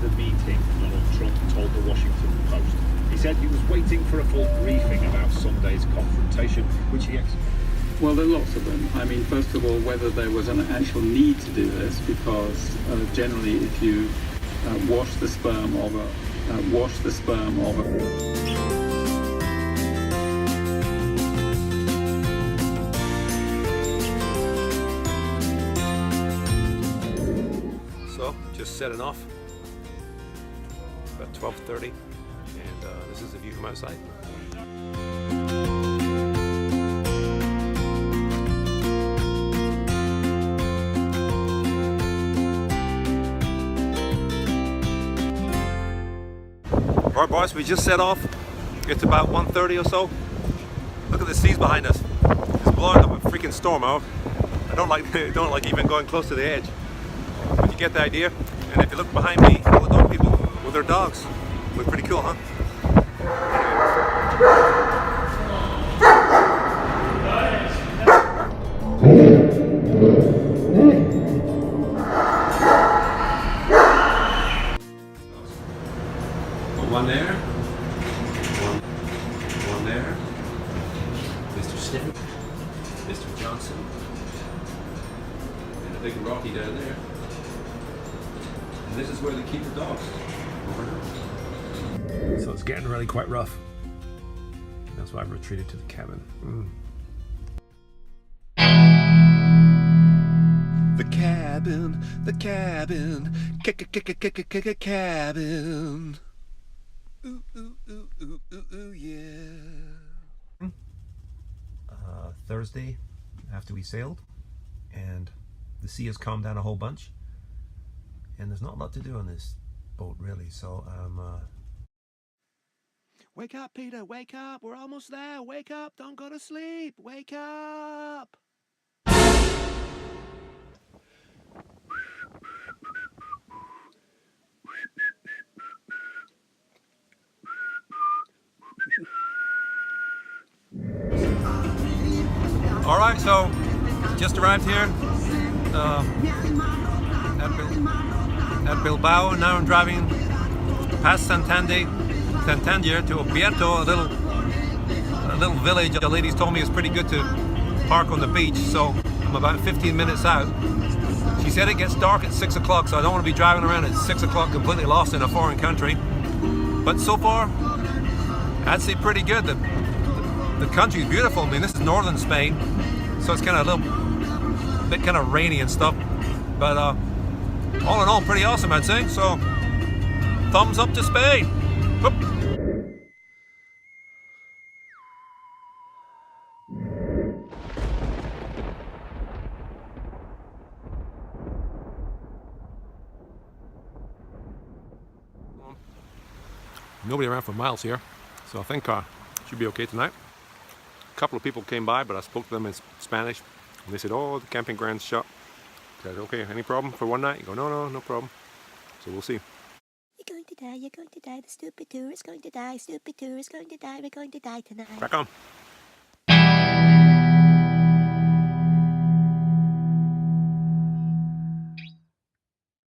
The meeting, Donald Trump told the Washington Post. He said he was waiting for a full briefing about Sunday's confrontation, which he Well, there are lots of them. I mean, first of all, whether there was an actual need to do this, because generally if you wash the sperm of a So, just setting off. About 12:30, and this is the view from outside. Alright boys, we just set off. It's about 1:30 or so. Look at the seas behind us. It's blowing up a freaking storm out. I don't like even going close to the edge. But you get the idea. And if you look behind me, all the dog people with their dogs. Look pretty cool, huh? One there. One there. Mr. Sniffen. Mr. Johnson. And a big Rocky down there. And this is where they keep the dogs. So it's getting really quite rough. That's why I've retreated to the cabin. The cabin, the cabin, cabin. Ooh, ooh, ooh, ooh, ooh, ooh, yeah. Thursday, after we sailed, and the sea has calmed down a whole bunch, and there's not a lot to do on this boat, really, so Wake up, Peter, wake up, we're almost there, wake up, don't go to sleep, wake up! Alright, so just arrived here at Bilbao, and now I'm driving past Santander to Obierto, a little village. The ladies told me it's pretty good to park on the beach, so I'm about 15 minutes out. She said it gets dark at 6 o'clock, so I don't want to be driving around at 6 o'clock completely lost in a foreign country. But so far, I'd say pretty good. The country's beautiful. I mean, this is northern Spain, so it's kind of a little bit kind of rainy and stuff. But all in all, pretty awesome, I'd say. So, thumbs up to Spain. Whoop. Nobody around for miles here, so I think should be okay tonight. A couple of people came by, but I spoke to them in Spanish, and they said, "Oh, the camping ground's shut." I said, "Okay, any problem for one night?" You go, "No, no problem." So we'll see. You're going to die, the stupid tour is going to die, stupid tour is going to die, we're going to die tonight. Crack on.